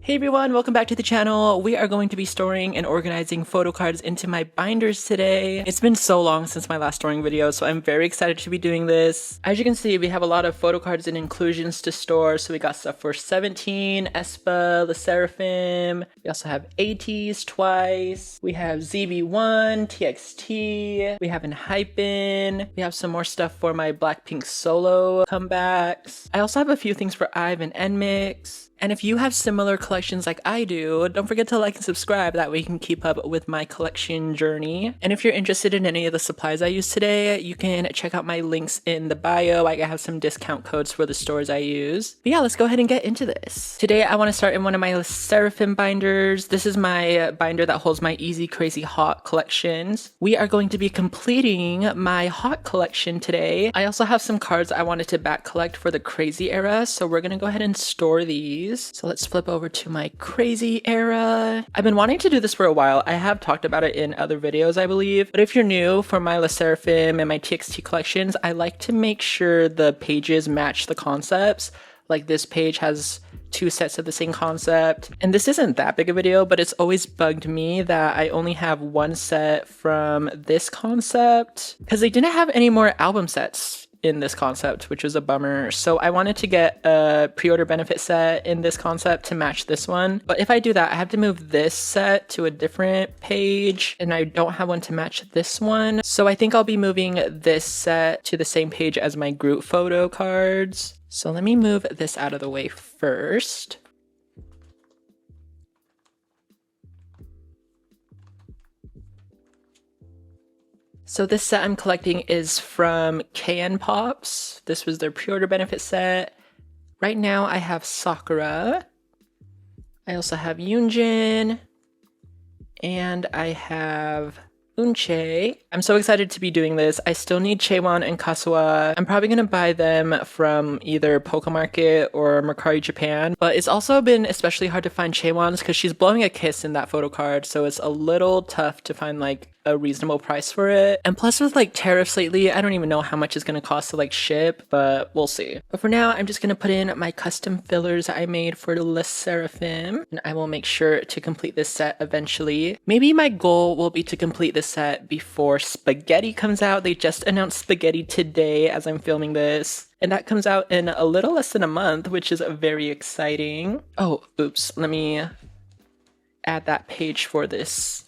Hey everyone, welcome back to the channel. We are going to be storing and organizing photo cards into my binders today. It's been so long since my last storing video, so I'm very excited to be doing this. As you can see, we have a lot of photo cards and inclusions to store. So we got stuff for 17, aespa, the sserafim. We also have ateez twice. We have ZB1, TXT. We have enhypen. We have some more stuff for my Blackpink solo comebacks. I also have a few things for IVE and nmixx. And if you have similar collections like I do, don't forget to like and subscribe, that way you can keep up with my collection journey. And if you're interested in any of the supplies I use today, you can check out my links in the bio. I have some discount codes for the stores I use. But yeah, let's go ahead and get into this. Today I want to start in one of my sserafim binders. This is my binder that holds my easy, crazy, hot collections. We are going to be completing my hot collection today. I also have some cards I wanted to back collect for the crazy era, so we're gonna go ahead and store these. So let's flip over to my crazy era. I've been wanting to do this for a while. I have talked about it in other videos, I believe. But if you're new, for my sserafim and my TXT collections, I like to make sure the pages match the concepts. Like this page has two sets of the same concept. And this isn't that big a video, but it's always bugged me that I only have one set from this concept because they didn't have any more album sets in this concept, which was a bummer. So I wanted to get a pre-order benefit set in this concept to match this one. But if I do that, I have to move this set to a different page, and I don't have one to match this one. So I think I'll be moving this set to the same page as my group photo cards. So let me move this out of the way first. So this set I'm collecting is from kpop. This was their pre-order benefit set. Right now I have Sakura. I also have Yoonjin. And I have Unche. I'm so excited to be doing this. I still need Jaehyun and Katseye. I'm probably going to buy them from either Pokemarket or Mercari Japan. But it's also been especially hard to find Jaehyun's because she's blowing a kiss in that photo card. So it's a little tough to find like a reasonable price for it. And plus with like tariffs lately, I don't even know how much it's going to cost to like ship, but we'll see. But for now, I'm just going to put in my custom fillers I made for the sserafim, and I will make sure to complete this set eventually. Maybe my goal will be to complete this set before Spaghetti comes out. They just announced Spaghetti today as I'm filming this. And that comes out in a little less than a month, which is very exciting. Oh, oops. Let me add that page for this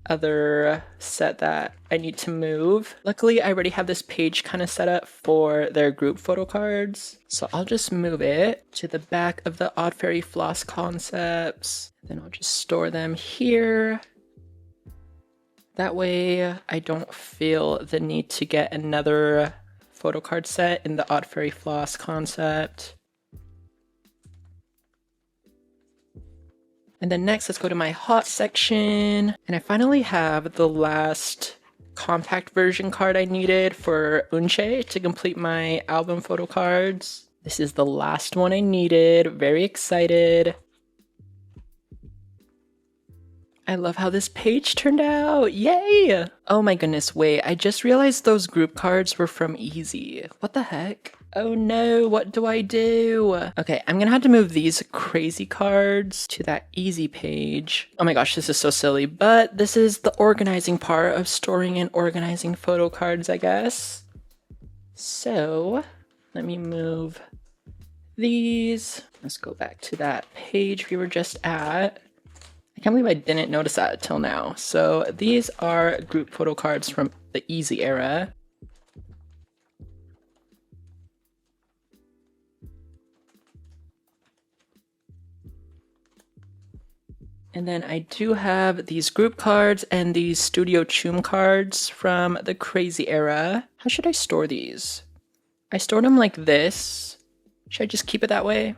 other set that I need to move. Luckily, I already have this page kind of set up for their group photo cards. So I'll just move it to the back of the Odd Fairy Floss concepts. Then I'll just store them here. That way I don't feel the need to get another photo card set in the Odd Fairy Floss concept. And then next, let's go to my hot section. And I finally have the last compact version card I needed for Unche to complete my album photo cards. This is the last one I needed. Very excited. I love how this page turned out. Yay! Oh my goodness, wait. I just realized those group cards were from Easy. What the heck? Oh no, what do I do? Okay, I'm gonna have to move these crazy cards to that Easy page. Oh my gosh, this is so silly, but this is the organizing part of storing and organizing photo cards, I guess. So, let me move these. Let's go back to that page we were just at. I can't believe I didn't notice that till now. So these are group photo cards from the Easy era. And then I do have these group cards and these Studio Choom cards from the Crazy era. How should I store these? I stored them like this. Should I just keep it that way?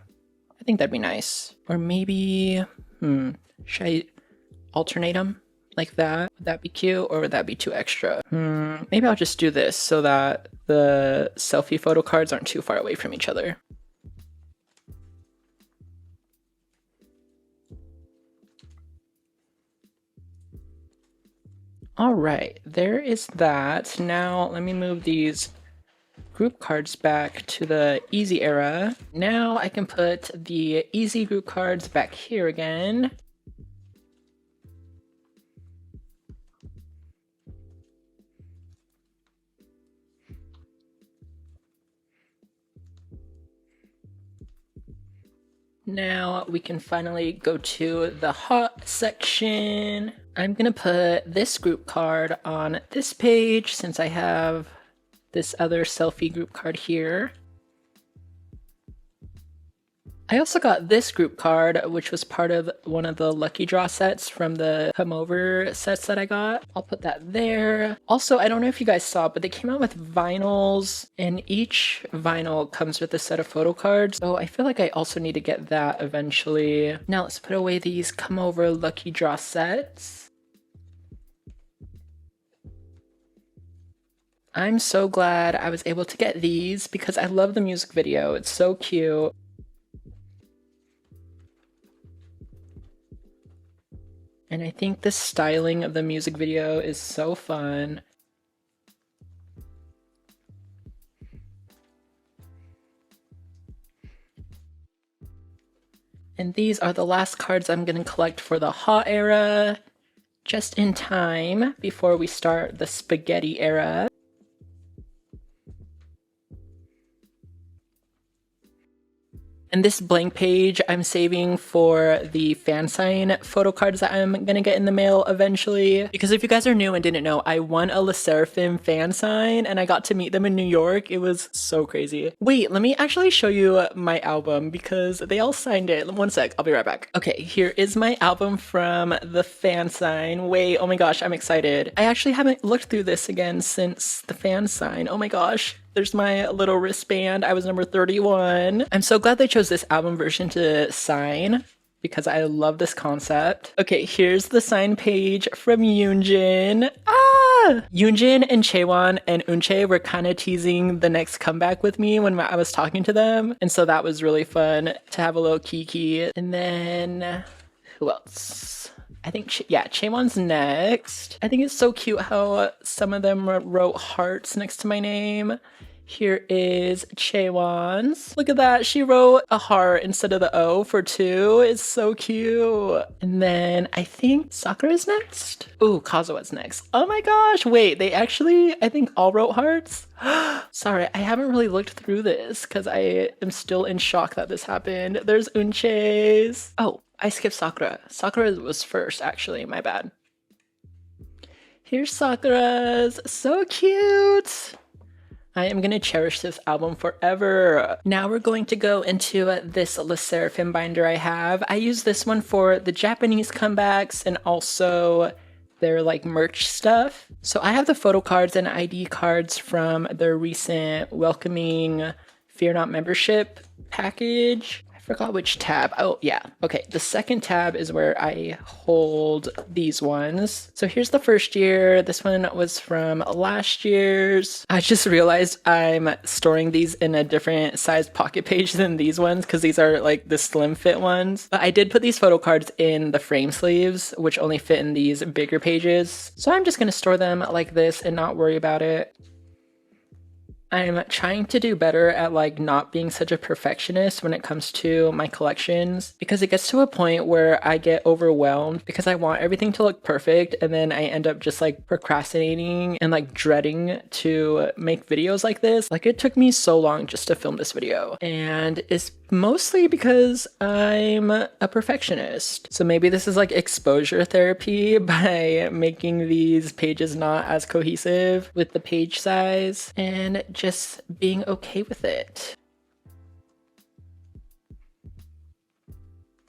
I think that'd be nice. Or maybe, should I alternate them like that? Would that be cute, or would that be too extra? Maybe I'll just do this so that the selfie photo cards aren't too far away from each other. All right, there is that. Now let me move these group cards back to the easy era. Now I can put the easy group cards back here again. Now we can finally go to the hot section. I'm gonna put this group card on this page since I have this other selfie group card here. I also got this group card, which was part of one of the lucky draw sets from the come over sets that I got. I'll put that there. Also, I don't know if you guys saw, but they came out with vinyls, and each vinyl comes with a set of photo cards. So I feel like I also need to get that eventually. Now let's put away these come over lucky draw sets. I'm so glad I was able to get these because I love the music video. It's so cute. And I think the styling of the music video is so fun. And these are the last cards I'm going to collect for the hot era, just in time before we start the spaghetti era. And this blank page I'm saving for the fansign photo cards that I'm gonna get in the mail eventually. Because if you guys are new and didn't know, I won a sserafim fansign and I got to meet them in New York. It was so crazy. Wait, let me actually show you my album because they all signed it. One sec, I'll be right back. Okay, here is my album from the fansign. Wait, oh my gosh, I'm excited. I actually haven't looked through this again since the fansign. Oh my gosh. There's my little wristband. I was number 31. I'm so glad they chose this album version to sign because I love this concept. Okay, here's the sign page from Yoonjin. Yoonjin and Chaewon and Eunchae were kind of teasing the next comeback with me when I was talking to them. And so that was really fun to have a little kiki. And then who else? I think, yeah, Chaewon's next. I think it's so cute how some of them wrote hearts next to my name. Here is Chaewon's. Look at that. She wrote a heart instead of the O for 2. It's so cute. And then I think Sakura's next. Ooh, Kazua's next. Oh my gosh. Wait, they actually, I think all wrote hearts. Sorry, I haven't really looked through this because I am still in shock that this happened. There's Eunchae's. Oh, I skipped Sakura. Sakura was first, actually. My bad. Here's Sakura's. So cute. I am going to cherish this album forever. Now we're going to go into this sserafim binder I have. I use this one for the Japanese comebacks and also their like merch stuff. So I have the photo cards and ID cards from their recent welcoming Fear Not membership package. I forgot which tab. Oh yeah, okay. The second tab is where I hold these ones. So here's the first year. This one was from last year's. I just realized I'm storing these in a different size pocket page than these ones because these are like the slim fit ones. But I did put these photo cards in the frame sleeves, which only fit in these bigger pages. So I'm just gonna store them like this and not worry about it. I'm trying to do better at like not being such a perfectionist when it comes to my collections because it gets to a point where I get overwhelmed because I want everything to look perfect and then I end up just like procrastinating and like dreading to make videos like this. Like it took me so long just to film this video and it's mostly because I'm a perfectionist. So maybe this is like exposure therapy by making these pages not as cohesive with the page size and just being okay with it.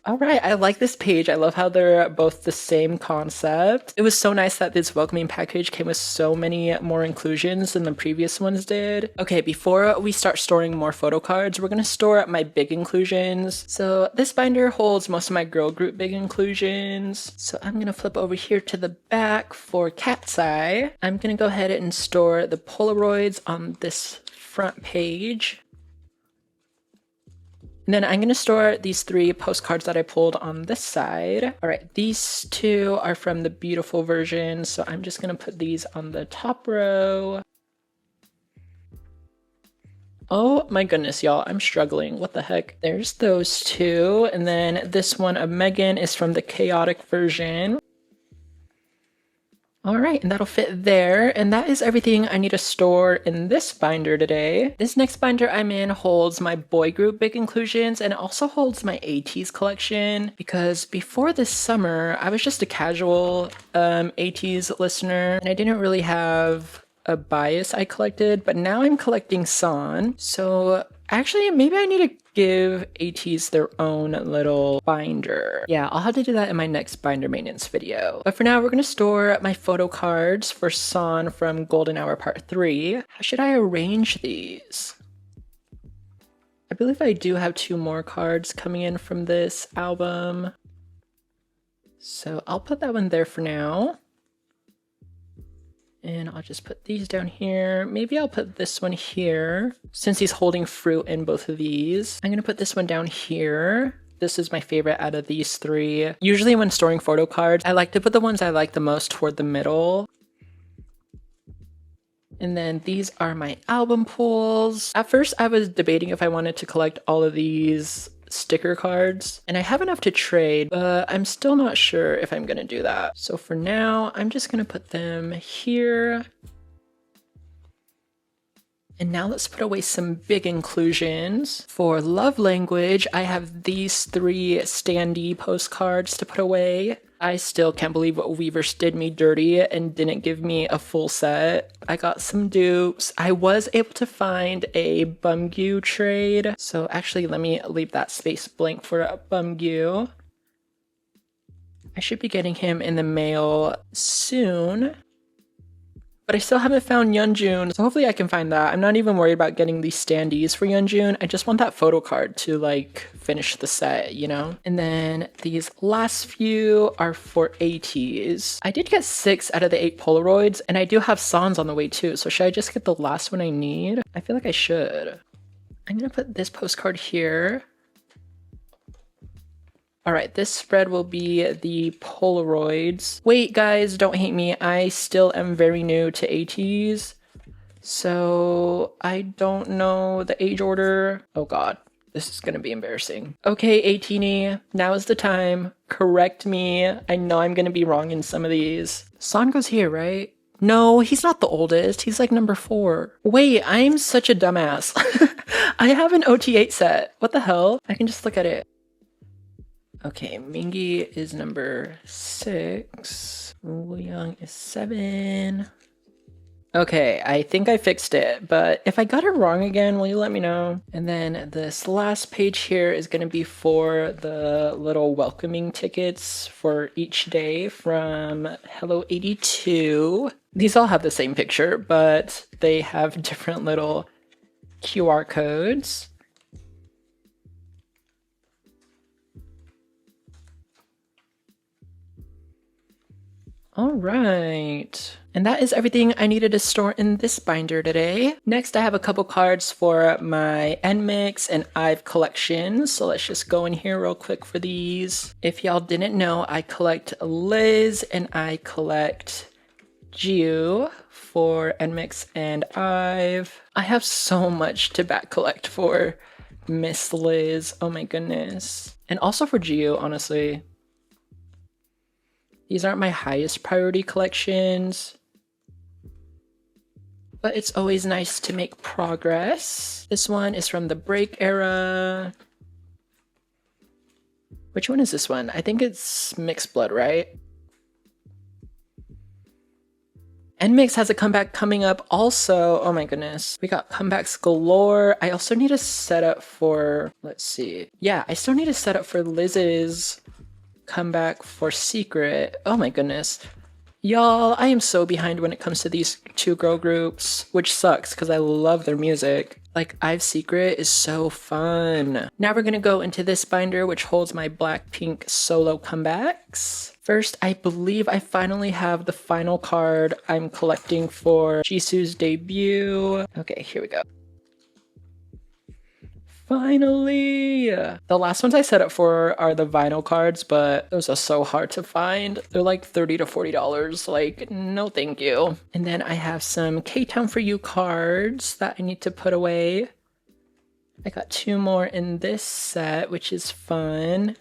All right, I like this page. I love how they're both the same concept. It was so nice that this welcoming package came with so many more inclusions than the previous ones did. Okay, before we start storing more photo cards, we're gonna store my big inclusions. So this binder holds most of my girl group big inclusions. So I'm gonna flip over here to the back for Katseye. I'm gonna go ahead and store the Polaroids on this front page. And then I'm going to store these 3 postcards that I pulled on this side. All right, these 2 are from the beautiful version, so I'm just going to put these on the top row. Oh my goodness, y'all, I'm struggling. What the heck? There's those two. And then this one of Megan is from the chaotic version. All right, and that'll fit there. And that is everything I need to store in this binder today. This next binder I'm in holds my boy group big inclusions, and it also holds my ateez collection, because before this summer, I was just a casual ateez listener, and I didn't really have a bias I collected, but now I'm collecting san. So actually, maybe I need to give ateez their own little binder. Yeah, I'll have to do that in my next binder maintenance video. But for now, we're going to store my photo cards for san from Golden Hour Part 3. How should I arrange these? I believe I do have 2 more cards coming in from this album. So I'll put that one there for now. And I'll just put these down here. Maybe I'll put this one here, since he's holding fruit in both of these. I'm gonna put this one down here. This is my favorite out of these 3. Usually when storing photo cards, I like to put the ones I like the most toward the middle. And then these are my album pulls. At first I was debating if I wanted to collect all of these sticker cards, and I have enough to trade, but I'm still not sure if I'm gonna do that. So for now, I'm just gonna put them here. And now let's put away some big inclusions. For love language, I have these 3 standee postcards to put away. I still can't believe what Weverse did me dirty and didn't give me a full set. I got some dupes. I was able to find a Bumgyu trade. So actually, let me leave that space blank for a Bumgyu. I should be getting him in the mail soon. But I still haven't found Yeonjun, so hopefully I can find that. I'm not even worried about getting these standees for Yeonjun. I just want that photo card to like finish the set, you know? And then these last few are for ateez. I did get 6 out of the 8 Polaroids, and I do have sans on the way too, so should I just get the last one I need? I feel like I should. I'm gonna put this postcard here. All right, this spread will be the Polaroids. Wait, guys, don't hate me. I still am very new to ateez, so I don't know the age order. Oh God, this is gonna be embarrassing. Okay, 18-y, now is the time. Correct me. I know I'm gonna be wrong in some of these. San goes here, right? No, he's not the oldest. He's like number 4. Wait, I'm such a dumbass. I have an OT8 set. What the hell? I can just look at it. Okay, Mingi is number 6. Wooyoung is 7. Okay, I think I fixed it, but if I got it wrong again, will you let me know? And then this last page here is going to be for the little welcoming tickets for each day from Hello 82. These all have the same picture, but they have different little QR codes. All right, and that is everything I needed to store in this binder today. Next, I have a couple cards for my nmixx and IVE collections, so let's just go in here real quick for these. If y'all didn't know, I collect Liz and I collect Jiu for nmixx and IVE. I have so much to back collect for Miss Liz, oh my goodness. And also for Jiu, honestly. These aren't my highest priority collections, but it's always nice to make progress. This one is from the break era. Which one is this one? I think it's Mixed Blood, right? nmixx has a comeback coming up also. Oh my goodness. We got comebacks galore. I also need a setup for, let's see. Yeah, I still need a setup for Liz's comeback for Secret. Oh my goodness. Y'all, I am so behind when it comes to these 2 girl groups, which sucks because I love their music. Like, IVE Secret is so fun. Now we're gonna go into this binder, which holds my Blackpink solo comebacks. First, I believe I finally have the final card I'm collecting for Jisoo's debut. Okay, here we go. Finally! The last ones I set up for are the vinyl cards, but those are so hard to find. They're like $30 to $40. Like, no thank you. And then I have some K-Town For You cards that I need to put away. I got 2 more in this set, which is fun.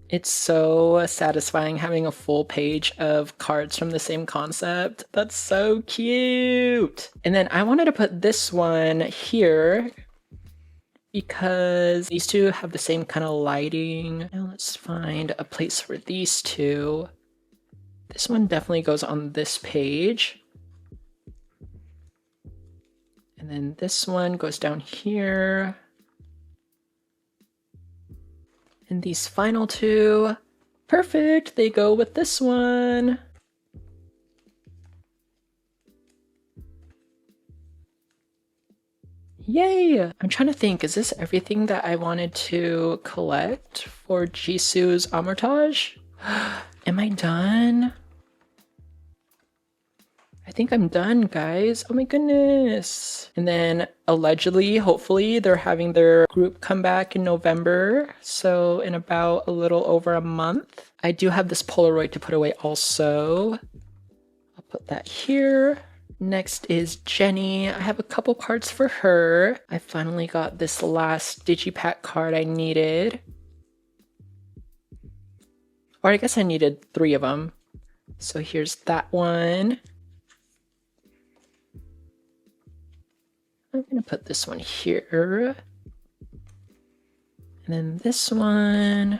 It's so satisfying having a full page of cards from the same concept. That's so cute. And then I wanted to put this one here because these two have the same kind of lighting. Now let's find a place for these two. This one definitely goes on this page. And then this one goes down here. And these final two, perfect, they go with this one. Yay! I'm trying to think, is this everything that I wanted to collect for Jisoo's Amortage? Am I done? I think I'm done, guys. Oh my goodness. And then allegedly, hopefully, they're having their group come back in November. So in about a little over a month. I do have this Polaroid to put away also. I'll put that here. Next is Jenny. I have a couple cards for her. I finally got this last Digipack card I needed. Or I guess I needed 3 of them. So here's that one. I'm going to put this one here. And then this one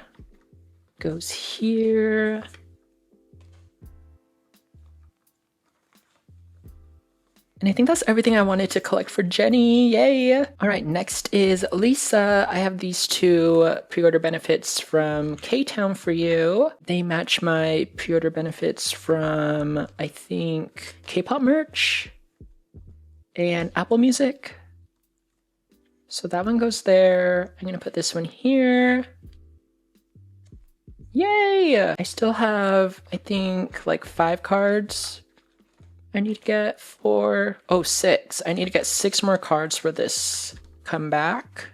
goes here. And I think that's everything I wanted to collect for Jenny. Yay! All right, next is Lisa. I have these 2 pre-order benefits from K-Town for you. They match my pre-order benefits from, I think, K-pop merch and Apple Music. So that one goes there. I'm gonna put this one here. Yay! I still have, I think, like 5 cards I need to get for, 6. I need to get 6 more cards for this comeback.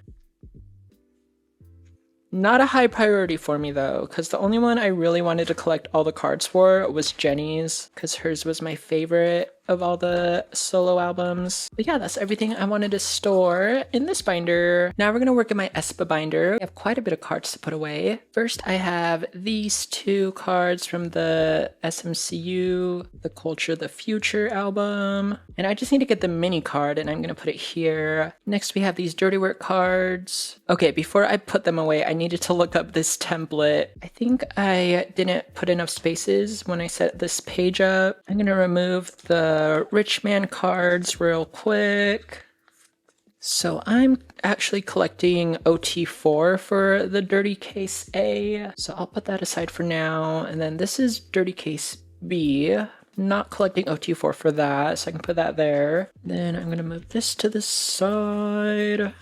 Not a high priority for me though, because the only one I really wanted to collect all the cards for was Jenny's, because hers was my favorite of all the solo albums. But yeah, that's everything I wanted to store in this binder. Now we're gonna work in my aespa binder. I have quite a bit of cards to put away. First, I have these 2 cards from the SMCU, The Culture, The Future album. And I just need to get the mini card and I'm gonna put it here. Next, we have these Dirty Work cards. Okay, before I put them away, I needed to look up this template. I think I didn't put enough spaces when I set this page up. I'm gonna remove the Rich Man cards real quick. So I'm actually collecting OT4 for the Dirty Case A. So I'll put that aside for now. And then this is Dirty Case B. Not collecting OT4 for that, so I can put that there. Then I'm gonna move this to the side.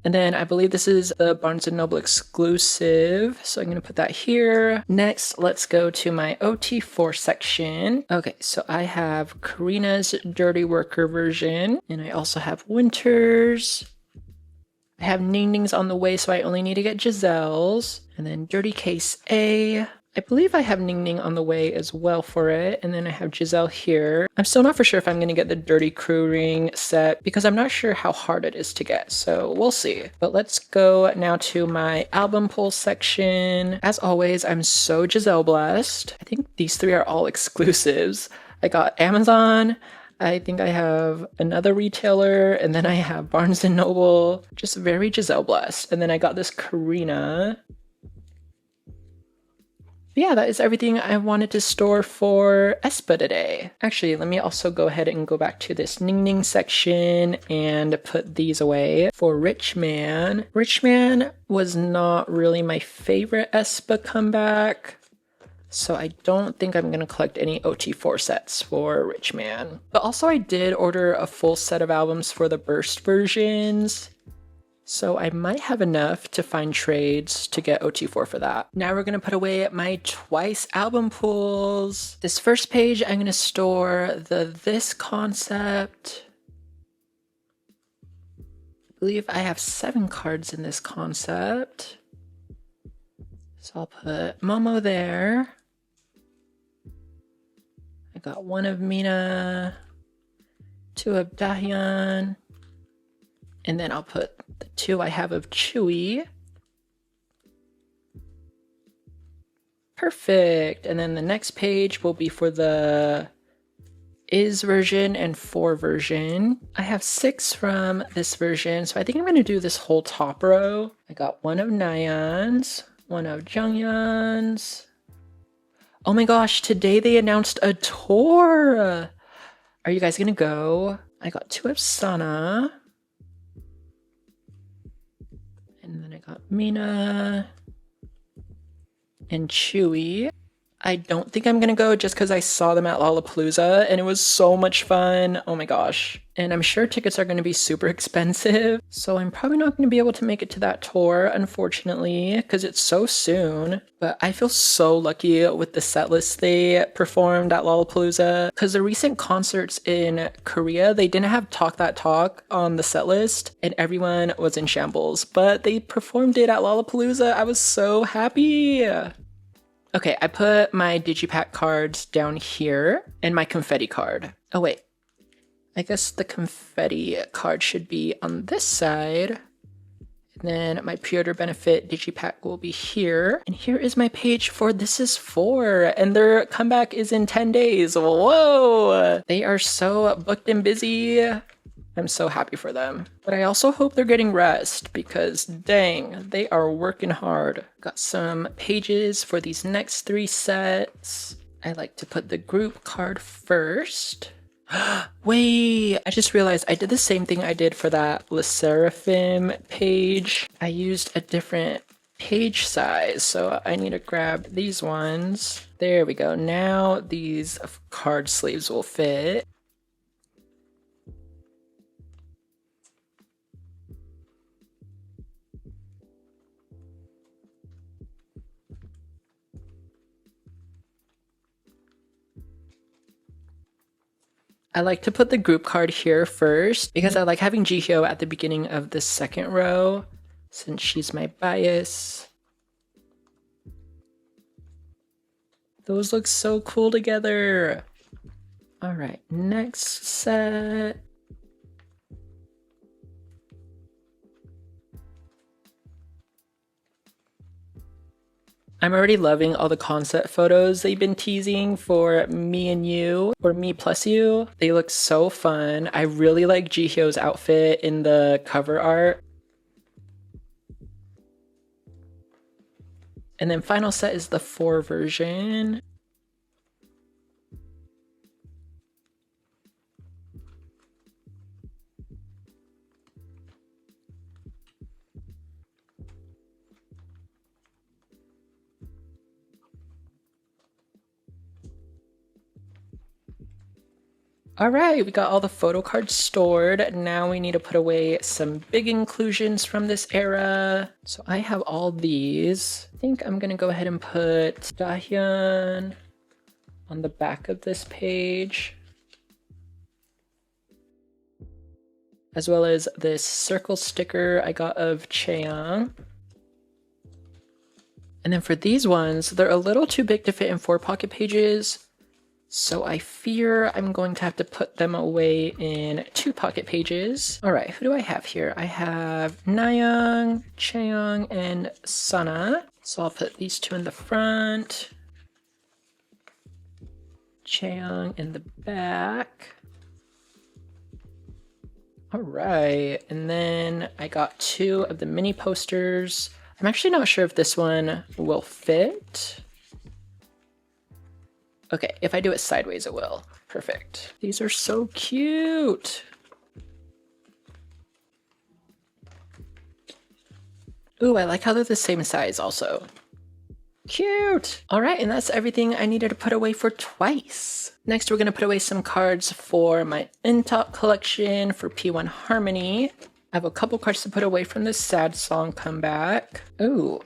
And then I believe this is the Barnes & Noble exclusive, so I'm going to put that here. Next, let's go to my OT4 section. Okay, so I have Karina's Dirty Worker version, and I also have Winter's. I have Ning Ning's on the way, so I only need to get Giselle's. And then Dirty Case A. I believe I have Ning Ning on the way as well for it, and then I have Giselle here. I'm still not for sure if I'm going to get the Dirty Crew Ring set because I'm not sure how hard it is to get, so we'll see. But let's go now to my album pull section. As always, I'm so Giselle blessed. I think these 3 are all exclusives. I got Amazon, I think I have another retailer, and then I have Barnes & Noble. Just very Giselle blessed. And then I got this Karina. Yeah, that is everything I wanted to store for aespa today. Actually, let me also go ahead and go back to this Ning Ning section and put these away. For Rich Man. Rich Man was not really my favorite aespa comeback, so I don't think I'm going to collect any OT4 sets for Rich Man. But also I did order a full set of albums for the Burst versions. So I might have enough to find trades to get OT4 for that. Now we're going to put away my Twice album pulls. This first page, I'm going to store the This Concept. I believe I have 7 cards in this concept. So I'll put Momo there. I got 1 of Mina, 2 of Jaehyun, and then I'll put the 2 I have of Chewy. Perfect. And then the next page will be for the is version and for version. I have 6 from this version, so I think I'm going to do this whole top row. I got 1 of Nayeon's, 1 of Junghyun's. Oh my gosh, today they announced a tour. Are you guys gonna go? I got 2 of Sana. And then I got Mina and Chewy. I don't think I'm gonna go just because I saw them at Lollapalooza and it was so much fun. Oh my gosh. And I'm sure tickets are gonna be super expensive. So I'm probably not gonna be able to make it to that tour, unfortunately, because it's so soon. But I feel so lucky with the set list they performed at Lollapalooza. Because the recent concerts in Korea, they didn't have Talk That Talk on the set list and everyone was in shambles. But they performed it at Lollapalooza. I was so happy. Okay, I put my digipack cards down here and my confetti card. Oh wait, I guess the confetti card should be on this side. And then my pre-order benefit digipack will be here. And here is my page for This Is For, and their comeback is in 10 days. Whoa! They are so booked and busy. I'm so happy for them. But I also hope they're getting rest because dang, they are working hard. Got some pages for these next 3 sets. I like to put the group card first. Wait, I just realized I did the same thing I did for that sserafim page. I used a different page size, so I need to grab these ones. There we go. Now these card sleeves will fit. I like to put the group card here first because I like having Jaehyun at the beginning of the second row since she's my bias. Those look so cool together. All right, next set. I'm already loving all the concept photos they've been teasing for Me and You, or Me Plus You. They look so fun. I really like Jaehyun's outfit in the cover art. And then final set is the 4 version. All right, we got all the photo cards stored. Now we need to put away some big inclusions from this era. So I have all these. I think I'm gonna go ahead and put Jaehyun on the back of this page, as well as this circle sticker I got of Chaeyoung. And then for these ones, they're a little too big to fit in 4 pocket pages. So I fear I'm going to have to put them away in 2 pocket pages. All right, who do I have here? I have Nayeon, Chaeyoung, and Sana. So I'll put these 2 in the front. Chaeyoung in the back. All right, and then I got 2 of the mini posters. I'm actually not sure if this one will fit. Okay, if I do it sideways, it will. Perfect. These are so cute. Ooh, I like how they're the same size also. Cute. All right, and that's everything I needed to put away for twice. Next, we're gonna put away some cards for my Top collection for P1 Harmony. I have a couple cards to put away from this sad song comeback. Ooh,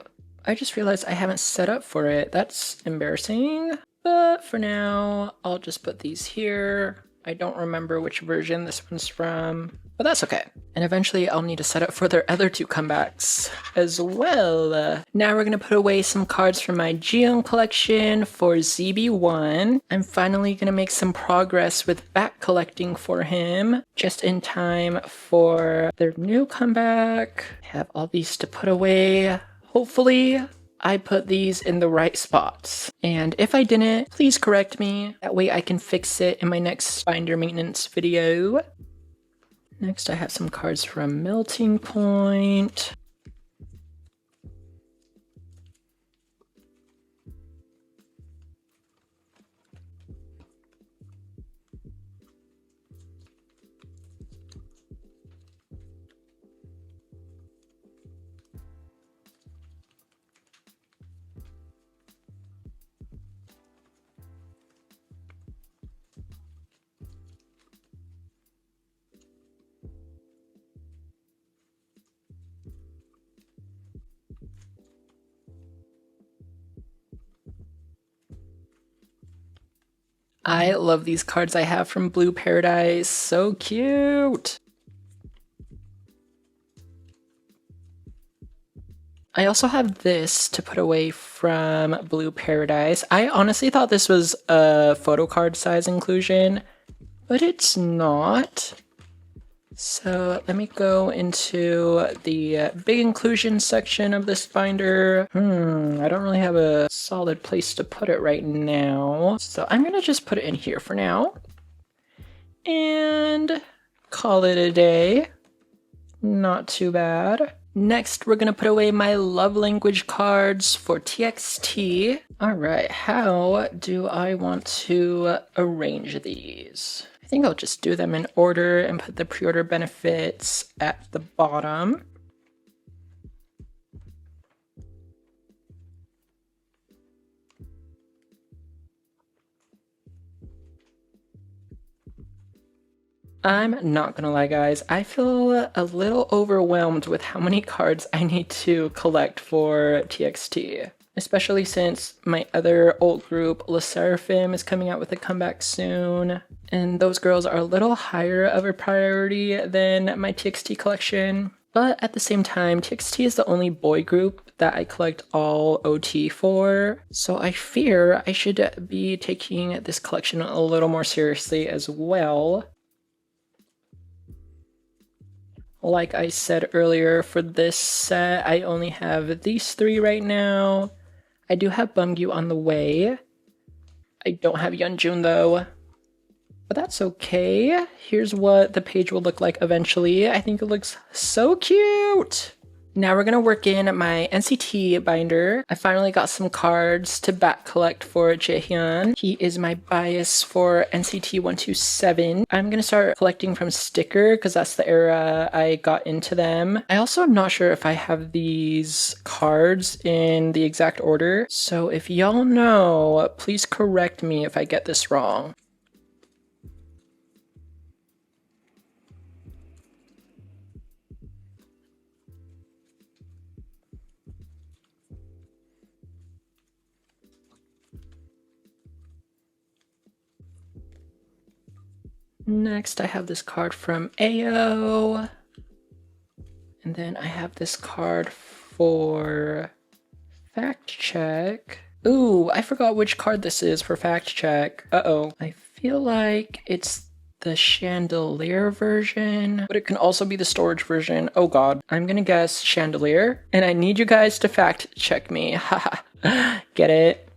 I just realized I haven't set up for it. That's embarrassing. But for now, I'll just put these here. I don't remember which version this one's from, but that's okay. And eventually I'll need to set up for their other two comebacks as well. Now we're gonna put away some cards from my Jaehyun collection for ZB1. I'm finally gonna make some progress with back collecting for him, just in time for their new comeback. I have all these to put away. Hopefully I put these in the right spots. And if I didn't, please correct me. That way I can fix it in my next binder maintenance video. Next, I have some cards from Melting Point. I love these cards I have from Blue Paradise. So cute. I also have this to put away from Blue Paradise. I honestly thought this was a photo card size inclusion, but it's not. So let me go into the big inclusion section of this binder. I don't really have a solid place to put it right now. So I'm gonna just put it in here for now and call it a day. Not too bad. Next, we're gonna put away my love language cards for TXT. All right, how do I want to arrange these? I think I'll just do them in order and put the pre-order benefits at the bottom. I'm not gonna lie, guys, I feel a little overwhelmed with how many cards I need to collect for TXT. Especially since my other old group, sserafim, is coming out with a comeback soon. And those girls are a little higher of a priority than my TXT collection. But at the same time, TXT is the only boy group that I collect all OT for. So I fear I should be taking this collection a little more seriously as well. Like I said earlier, for this set, I only have these three right now. I do have Bumgyu on the way. I don't have Yeonjun though, but that's okay. Here's what the page will look like eventually. I think it looks so cute. Now we're gonna work in my NCT binder. I finally got some cards to back collect for Jaehyun. He is my bias for NCT 127. I'm gonna start collecting from sticker because that's the era I got into them. I also am not sure if I have these cards in the exact order. So if y'all know, please correct me if I get this wrong. Next, I have this card from AO. And then I have this card for Fact Check. Ooh, I forgot which card this is for Fact Check. Uh-oh. I feel like it's the Chandelier version, but it can also be the storage version. Oh god. I'm gonna guess Chandelier, and I need you guys to fact check me. Haha. Get it?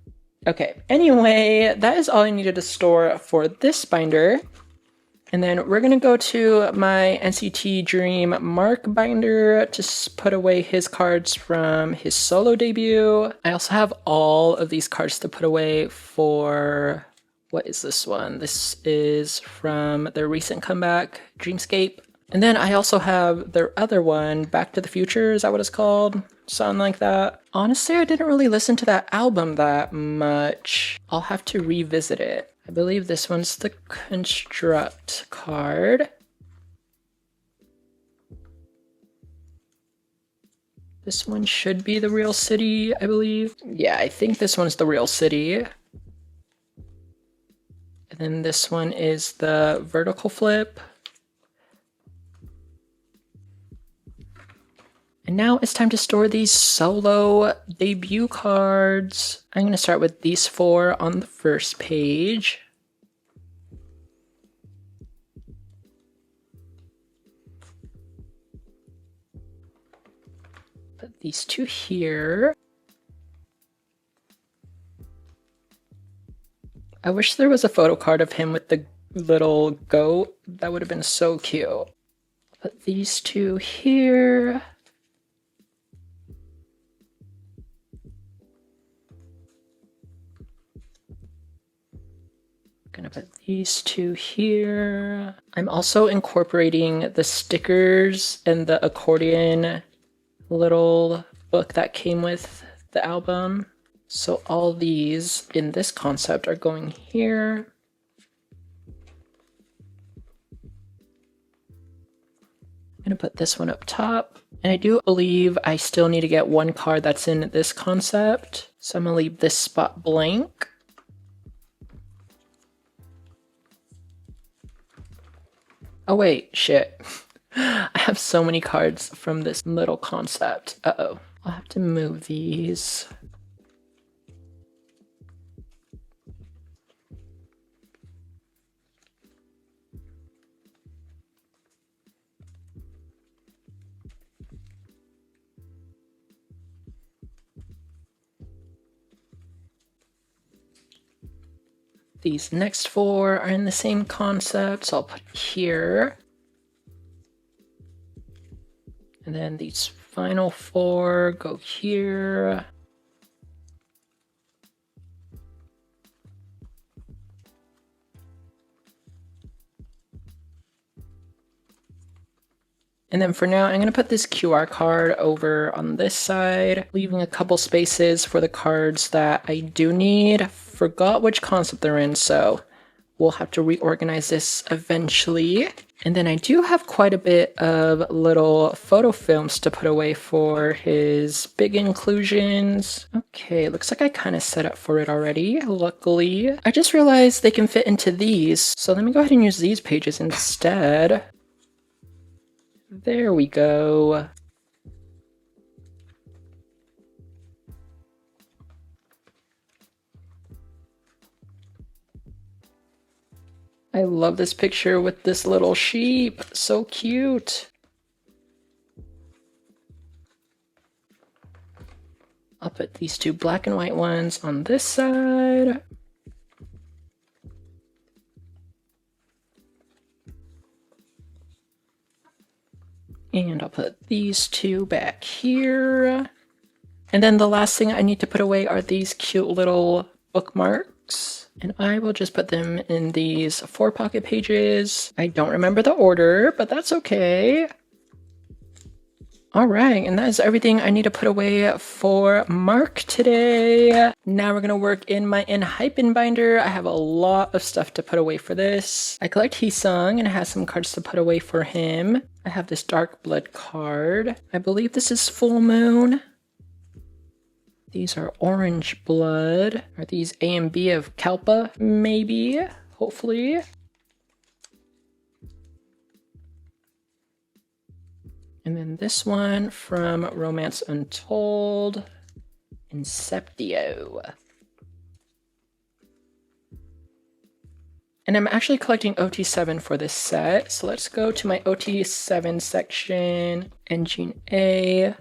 Okay. Anyway, that is all I needed to store for this binder. And then we're gonna go to my NCT Dream Mark binder to put away his cards from his solo debut. I also have all of these cards to put away for, what is this one? This is from their recent comeback, Dreamscape. And then I also have their other one, Back to the Future, is that what it's called? Something like that. Honestly, I didn't really listen to that album that much. I'll have to revisit it. I believe this one's the Construct card. This one should be the Real City, I believe. Yeah, I think this one's the Real City. And And then this one is the vertical flip. And now it's time to store these solo debut cards. I'm going to start with these 4 on the first page. Put these 2 here. I wish there was a photo card of him with the little goat. That would have been so cute. Put these 2 here. Gonna put these 2 here. I'm also incorporating the stickers and the accordion little book that came with the album. So all these in this concept are going here. I'm gonna put this one up top. And I do believe I still need to get 1 card that's in this concept. So I'm gonna leave this spot blank. Oh wait, shit. I have so many cards from this little concept. Uh-oh. I'll have to move these. These next 4 are in the same concept, so I'll put it here. And then these final 4 go here. And then for now, I'm going to put this QR card over on this side, leaving a couple spaces for the cards that I do need. Forgot which concept they're in, so we'll have to reorganize this eventually. And then I do have quite a bit of little photo films to put away for his big inclusions. Okay, looks like I kind of set up for it already, luckily. I just realized they can fit into these, so let me go ahead and use these pages instead. There we go. I love this picture with this little sheep. So cute. I'll put these 2 black and white ones on this side. And I'll put these 2 back here. And then the last thing I need to put away are these cute little bookmarks. And I will just put them in these 4 pocket pages. I don't remember the order, but that's okay. All right, and that is everything I need to put away for Mark today. Now we're gonna work in my enhypen binder. I have a lot of stuff to put away for this. I collect Heesung and it has some cards to put away for him. I have this dark blood card. I believe this is full moon. These are orange blood. Are these A and B of Kalpa? Maybe, hopefully. And then this one from Romance Untold, Inceptio. And I'm actually collecting OT7 for this set. So let's go to my OT7 section. Engine A.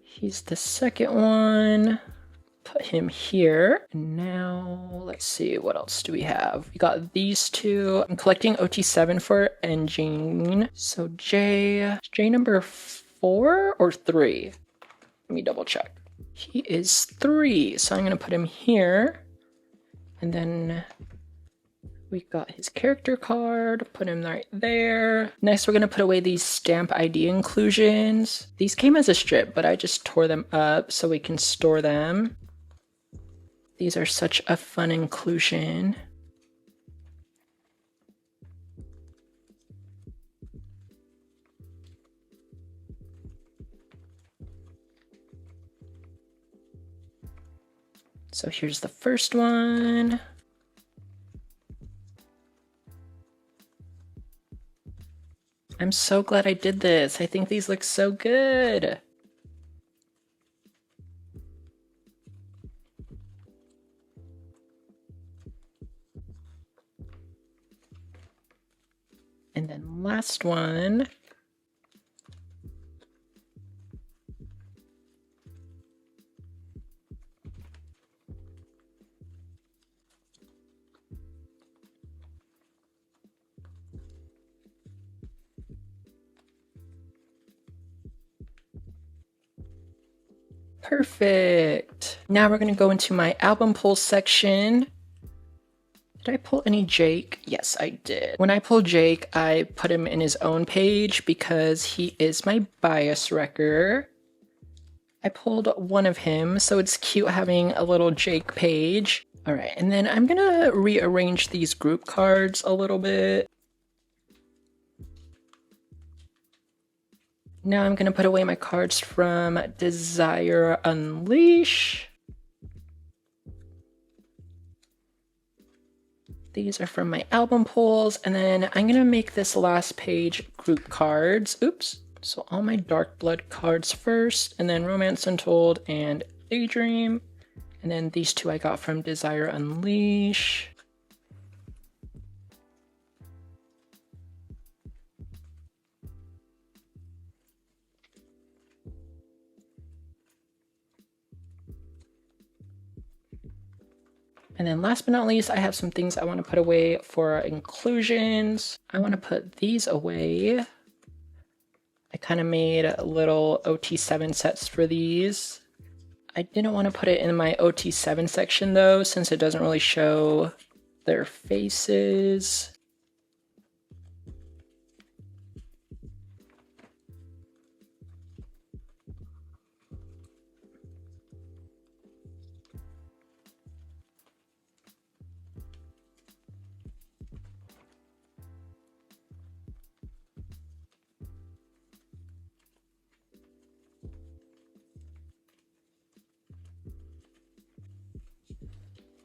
He's the second one. Put him here. And now, let's see, what else do we have? We got these 2. I'm collecting OT7 for Engine. So J number 4 or 3? Let me double check. He is 3, so I'm gonna put him here. And then we got his character card, put him right there. Next, we're gonna put away these stamp ID inclusions. These came as a strip, but I just tore them up so we can store them. These are such a fun inclusion. So here's the first one. I'm so glad I did this. I think these look so good. And then last one. Perfect. Now we're gonna go into my album pull section. Did I pull any Jake? Yes, I did. When I pull Jake, I put him in his own page because he is my bias wrecker. I pulled one of him, so it's cute having a little Jake page. All right, and then I'm gonna rearrange these group cards a little bit. Now I'm gonna put away my cards from Desire Unleash. These are from my album pulls, and then I'm gonna make this last page group cards. Oops. So all my Dark Blood cards first, and then Romance Untold and Daydream. And then these two I got from Desire Unleash. And then last but not least, I have some things I want to put away for inclusions. I want to put these away. I kind of made little OT7 sets for these. I didn't want to put it in my OT7 section though, since it doesn't really show their faces.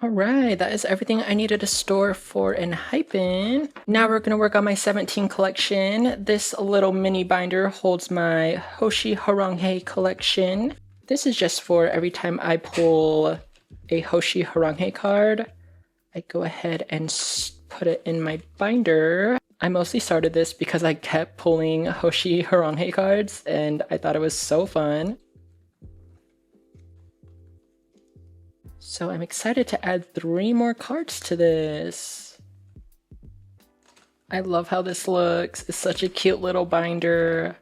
All right, that is everything I needed to store for enhypen. Now we're gonna work on my 17 collection. This little mini binder holds my Hoshi Haranghe collection. This is just for every time I pull a Hoshi Haranghe card, I go ahead and put it in my binder. I mostly started this because I kept pulling Hoshi Haranghe cards and I thought it was so fun. So I'm excited to add 3 more cards to this. I love how this looks. It's such a cute little binder.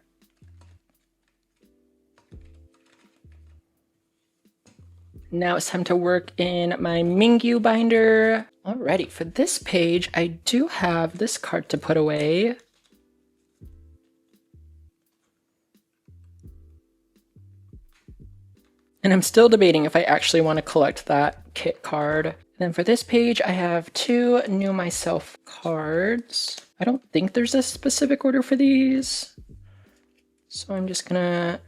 Now it's time to work in my Mingyu binder. Alrighty, for this page, I do have this card to put away. And I'm still debating if I actually want to collect that kit card. Then for this page, I have 2 New Myself cards. I don't think there's a specific order for these. So I'm just gonna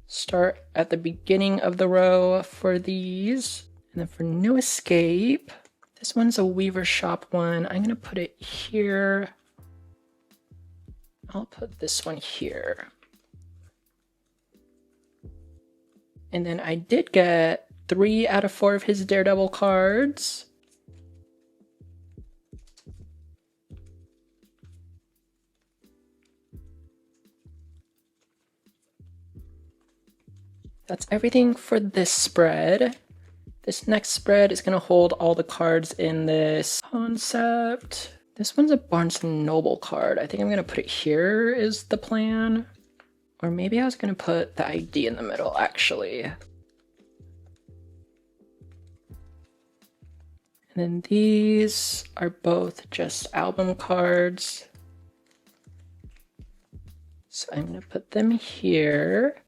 start at the beginning of the row for these. And then for New Escape, this one's a Weaver Shop one. I'm gonna put it here. I'll put this one here. And then I did get 3 out of 4 of his Daredevil cards. That's everything for this spread. This next spread is going to hold all the cards in this concept. This one's a Barnes & Noble card. I think I'm going to put it here is the plan. Or maybe I was going to put the ID in the middle, actually. And then these are both just album cards. So I'm going to put them here.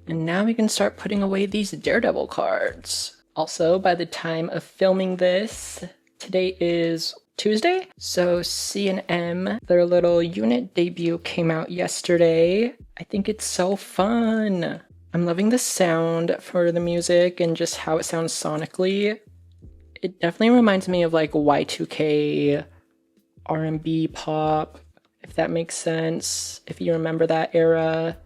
And now we can start putting away these Daredevil cards. Also, by the time of filming this, today is Tuesday, so C&M, their little unit debut came out yesterday. I think it's so fun. I'm loving the sound for the music and just how it sounds sonically. It definitely reminds me of like Y2K R&B pop, if that makes sense, if you remember that era.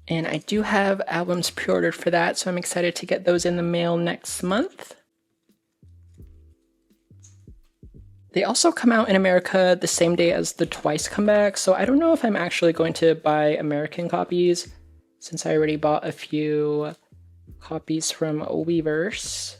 And I do have albums pre-ordered for that, so I'm excited to get those in the mail next month. They also come out in America the same day as the Twice comeback, so I don't know if I'm actually going to buy American copies, since I already bought a few copies from Weverse.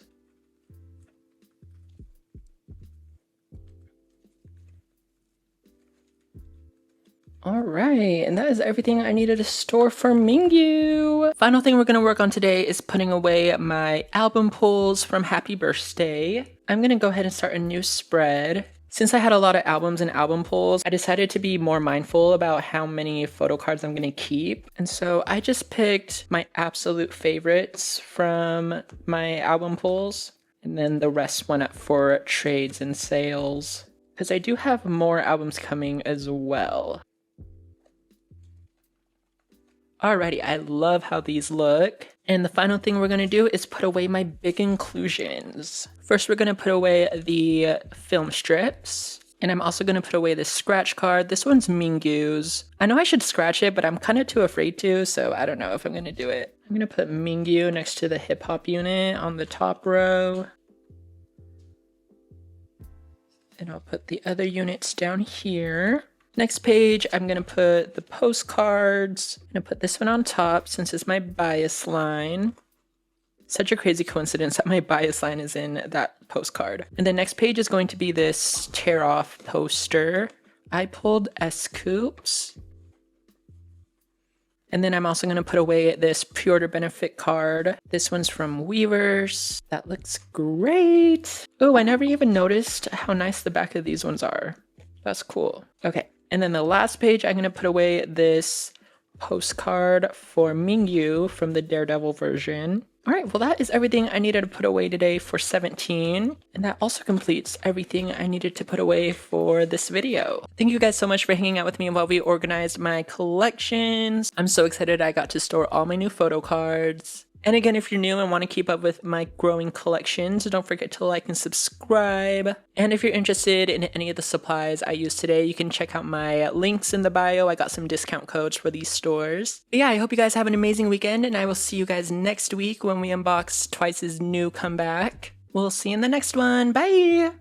Alright, and that is everything I needed to store for Mingyu. Final thing we're going to work on today is putting away my album pulls from Happy Birthday. I'm going to go ahead and start a new spread. Since I had a lot of albums and album pulls, I decided to be more mindful about how many photo cards I'm going to keep. And so I just picked my absolute favorites from my album pulls, and then the rest went up for trades and sales, because I do have more albums coming as well. Alrighty, I love how these look. And the final thing we're going to do is put away my big inclusions. First, we're going to put away the film strips. And I'm also going to put away this scratch card. This one's Mingyu's. I know I should scratch it, but I'm kind of too afraid to, so I don't know if I'm going to do it. I'm going to put Mingyu next to the hip hop unit on the top row. And I'll put the other units down here. Next page, I'm going to put the postcards. I'm going to put this one on top since it's my bias line. Such a crazy coincidence that my bias line is in that postcard. And the next page is going to be this tear off poster. I pulled scoops. And then I'm also going to put away this pre-order benefit card. This one's from Weverse. That looks great. Oh, I never even noticed how nice the back of these ones are. That's cool. Okay. And then the last page, I'm going to put away this postcard for Mingyu from the Daredevil version. All right, well, that is everything I needed to put away today for 17. And that also completes everything I needed to put away for this video. Thank you guys so much for hanging out with me while we organized my collections. I'm so excited I got to store all my new photo cards. And again, if you're new and want to keep up with my growing collections, don't forget to like and subscribe. And if you're interested in any of the supplies I used today, you can check out my links in the bio. I got some discount codes for these stores. But yeah, I hope you guys have an amazing weekend, and I will see you guys next week when we unbox Twice's new comeback. We'll see you in the next one. Bye!